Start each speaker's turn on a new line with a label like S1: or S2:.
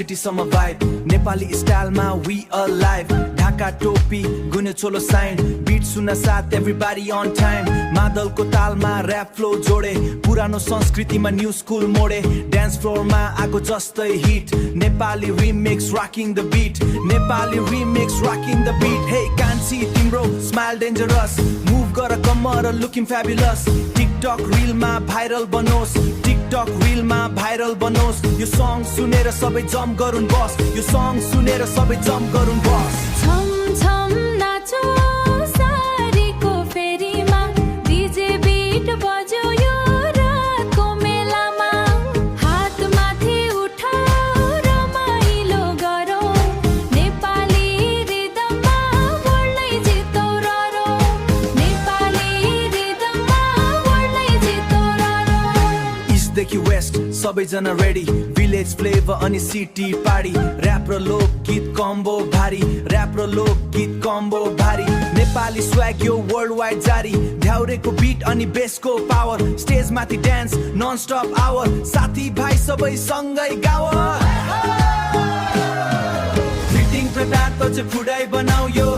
S1: city सम्म vibe Nepali स्टाइलमा we alive Dhaka टोपी गुने चोलो साइन बिट सुन्न साथ एभ्रीबडी अन टाइम मादलको तालमा र्याप फ्लो जोडे पुरानो संस्कृतिमा न्यू स्कुल मोडे डान्स फ्लोरमा आगो जस्तै hit Nepali remix rocking the beet Nepali remix rocking the beet हे कान्छी तिम्रो स्माइल डेन्जरस मुभ गर कम्मर लुकिङ फ्याबुलस टिकटक रिलमा भाइरल बनोस् टिकटक रिलमा भाइरल बनोस् यो सङ सुनेर सबै जम्प गरुन् बस यो सङ सुनेर सबै जम्प गरुन् बस
S2: छम छम नाचो सारीको फेरीमा डीजे बीट बज्यो यो रातको मेलामा हात माथि उठाऊ रमाइलो गरौँ नेपाली रिदममा वर्ल्डै जितौ ररौ नेपाली रिदममा वर्ल्डै जितौ ररौ
S1: इस्टदेखि वेस्ट सबैजना रेडी विलेज फ्लेभर अनि सिटी पार्टी र्याप र लोकगीत कम्बो भारी र्याप र लोकगीत कम्बो भारी नेपाली स्वैग यो वर्ल्ड वाइड जारी ढ्याउरेको बिट अनि बेसको पावर स्टेज माथि डान्स नन स्टप आवर साथी भाइ सबै सँगै गाव फिटिङ प्रदात चाहिँ फुडाइ बनाऊ यो